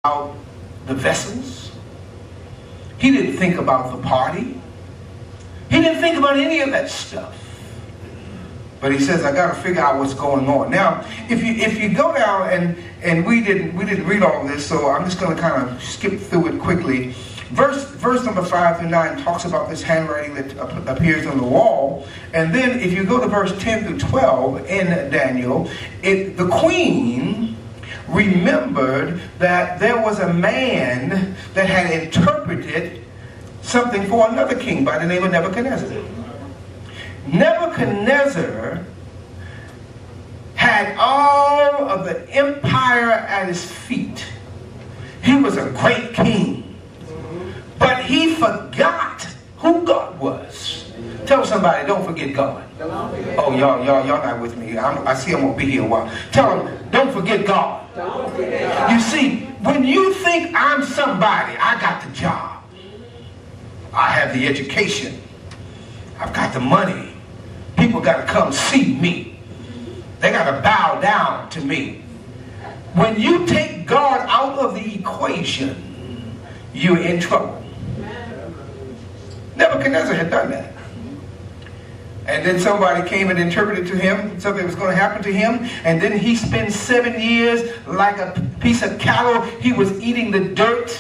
about the vessels. He didn't think about the party. He didn't think about any of that stuff. But he says, I got to figure out what's going on. Now, if you go down, and we didn't read all of this, so I'm just going to kind of skip through it quickly. Verse number 5 through 9 talks about this handwriting that appears on the wall. And then if you go to verse 10 through 12 in Daniel, the queen remembered that there was a man that had interpreted something for another king by the name of Nebuchadnezzar. Nebuchadnezzar had all of the empire at his feet. He was a great king. But he forgot who God was. Tell somebody, don't forget God. Oh, y'all not with me. I see I'm going to be here a while. Tell them, don't forget God. You see, when you think I'm somebody, I got the job. I have the education. I've got the money. People got to come see me. They got to bow down to me. When you take God out of the equation, you're in trouble. Nebuchadnezzar had done that. And then somebody came and interpreted to him something was going to happen to him. And then he spent 7 years like a piece of cattle. He was eating the dirt.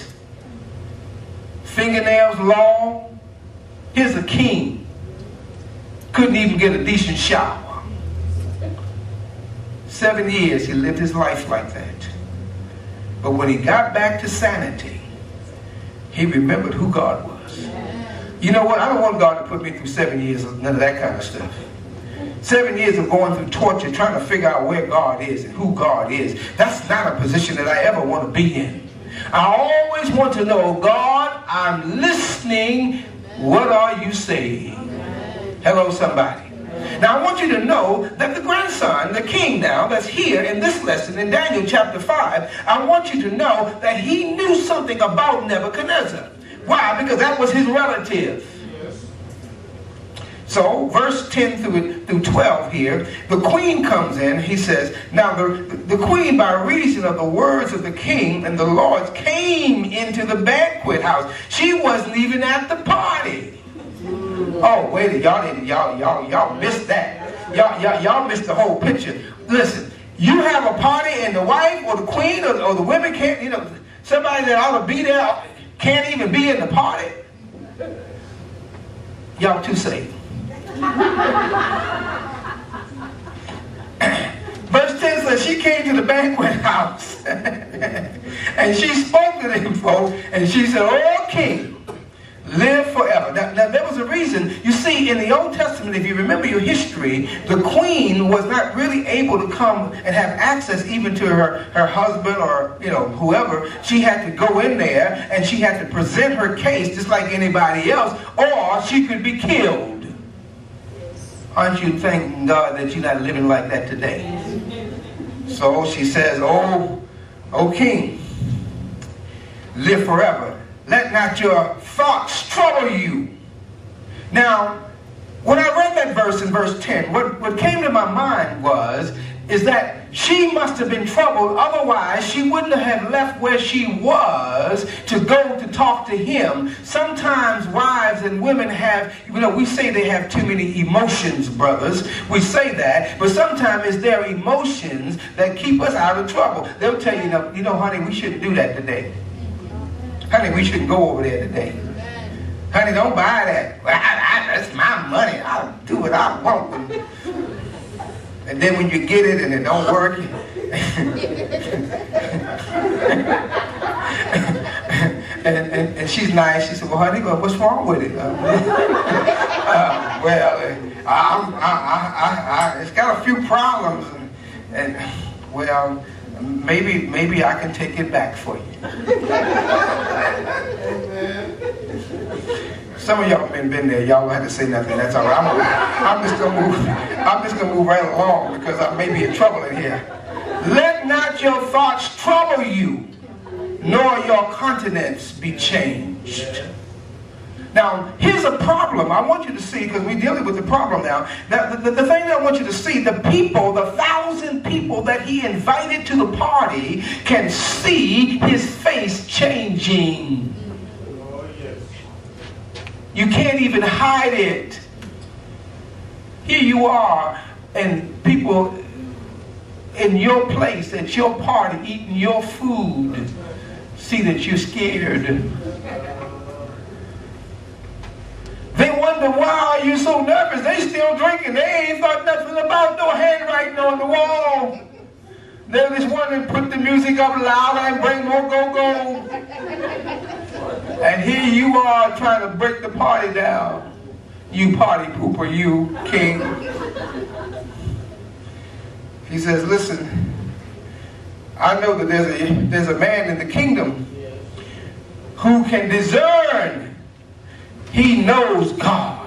Fingernails long. Here's a king. Couldn't even get a decent shower. 7 years he lived his life like that. But when he got back to sanity, he remembered who God was. You know what? I don't want God to put me through 7 years of none of that kind of stuff. 7 years of going through torture, trying to figure out where God is and who God is. That's not a position that I ever want to be in. I always want to know, God, I'm listening. What are you saying? Hello, somebody. Now, I want you to know that the grandson, the king now, that's here in this lesson in Daniel chapter 5, I want you to know that he knew something about Nebuchadnezzar. Why? Because that was his relative. So, verse 10 through 12 here, the queen comes in. He says, now the queen, by reason of the words of the king and the lords, came into the banquet house. She wasn't even at the party. Oh, wait, y'all missed that. Y'all missed the whole picture. Listen, you have a party and the wife or the queen or the women can't, somebody that ought to be there can't even be in the party. Y'all too safe. Verse 10 says she came to the banquet house and she spoke to them folk and she said, "Oh king, live forever." Now there was a reason. You see, in the Old Testament, if you remember your history, the queen was not really able to come and have access even to her husband or whoever. She had to go in there and she had to present her case just like anybody else, or she could be killed. Aren't you thanking God that you're not living like that today? So she says, "Oh king, live forever. Let not your thoughts trouble you." Now, when I read that verse in verse 10, what came to my mind is that she must have been troubled. Otherwise, she wouldn't have left where she was to go to talk to him. Sometimes wives and women have, we say they have too many emotions, brothers. We say that, but sometimes it's their emotions that keep us out of trouble. They'll tell you, honey, we shouldn't do that today. Honey, we shouldn't go over there today. Honey, don't buy that. That's my money. I'll do what I want. And then when you get it and it don't work, and she's nice. She said, "Well, honey, what's wrong with it?" It's got a few problems, and maybe I can take it back for you. Some of y'all been there. Y'all don't have to say nothing. That's all right. I'm just gonna move right along because I may be in trouble in here. Let not your thoughts trouble you, nor your countenance be changed. Now, here's a problem I want you to see, because we're dealing with the problem now. The thing that I want you to see, the 1,000 people that he invited to the party can see his face raging. You can't even hide it. Here you are, and people in your place, at your party, eating your food, see that you're scared. They wonder, why are you so nervous? They still drinking. They ain't thought nothing about no handwriting on the wall. They just want to put the music up louder and bring more go-go. And here you are trying to break the party down. You party pooper, you king. He says, listen, I know that there's a man in the kingdom who can discern. He knows God.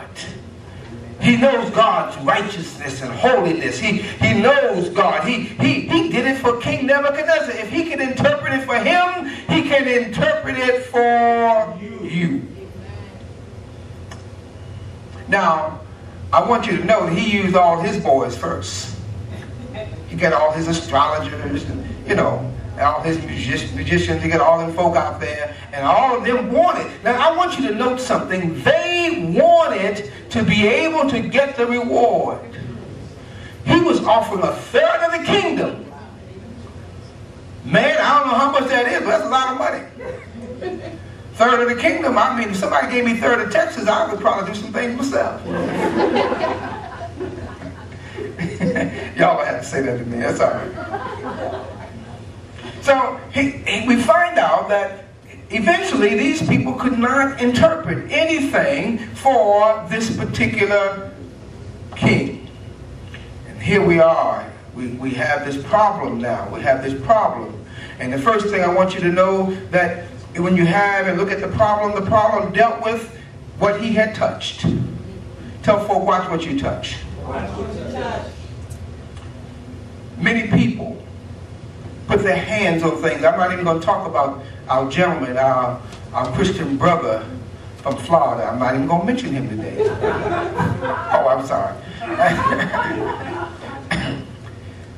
He knows God's righteousness and holiness. He knows God. He did it for King Nebuchadnezzar. If he can interpret it for him, he can interpret it for you. Now, I want you to know that he used all his boys first. He got all his astrologers, and, all his magicians. He got all them folk out there, and all of them wanted. Now, I want you to note something. They wanted to be able to get the reward. He was offering a third of the kingdom. Man, I don't know how much that is, but that's a lot of money. Third of the kingdom. I mean, if somebody gave me third of Texas, I would probably do some things myself. Y'all would have to say that to me. That's all right. So we find out that eventually these people could not interpret anything for this particular king. And here we are. We have this problem now. We have this problem. And the first thing I want you to know, that when you have and look at the problem dealt with what he had touched. Tell folk, watch what you touch. Watch what you touch. Many people put their hands on things. I'm not even going to talk about our gentleman, our Christian brother from Florida. I'm not even going to mention him today. Oh, I'm sorry.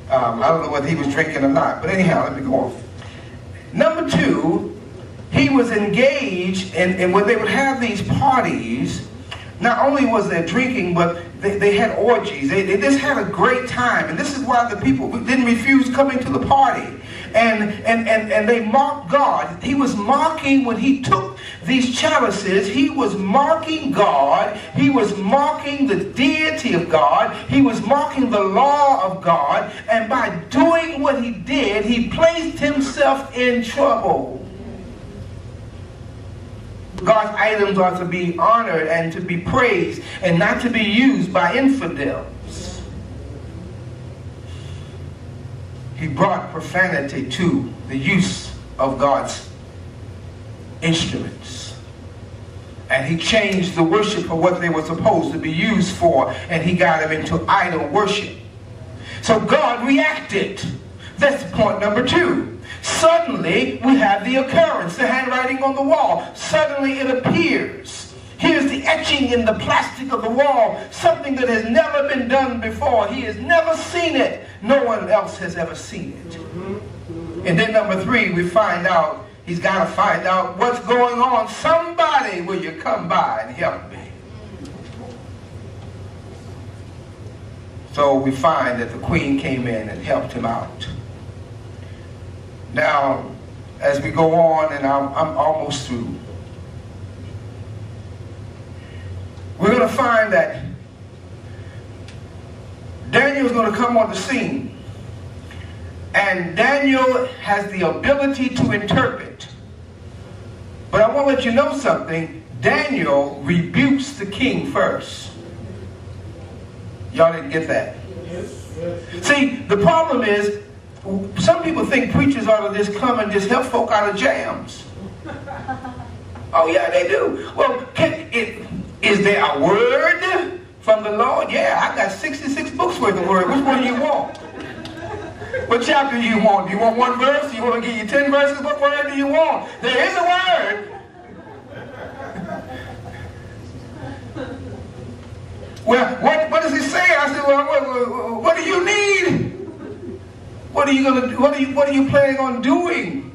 I don't know whether he was drinking or not, but anyhow, let me go on. Number two, he was engaged, and when they would have these parties, not only was there drinking, but they had orgies. They just had a great time. And this is why the people didn't refuse coming to the party. And they mocked God. He was mocking, when he took these chalices, he was mocking God. He was mocking the deity of God. He was mocking the law of God. And by doing what he did, he placed himself in trouble. God's items are to be honored and to be praised and not to be used by infidels. He brought profanity to the use of God's instruments. And he changed the worship of what they were supposed to be used for, and he got them into idol worship. So God reacted. That's point number two. Suddenly, we have the occurrence, the handwriting on the wall. Suddenly it appears. Here's the etching in the plastic of the wall, something that has never been done before. He has never seen it. No one else has ever seen it. And then number three, we find out, he's got to find out what's going on. Somebody, will you come by and help me? So we find that the queen came in and helped him out. Now, as we go on, and I'm almost through, we're going to find that Daniel's going to come on the scene. And Daniel has the ability to interpret. But I want to let you know something. Daniel rebukes the king first. Y'all didn't get that? See, the problem is, some people think preachers ought to just come and just help folk out of jams. Oh yeah, they do. Well, is there a word from the Lord? Yeah, I got 66 books worth of word. Which one do you want? What chapter do you want? Do you want one verse? Do you want to give you 10 verses? What word do you want? There is a word. Well, what does he say? I said, well, what do you need? What are you going to do? What are you planning on doing?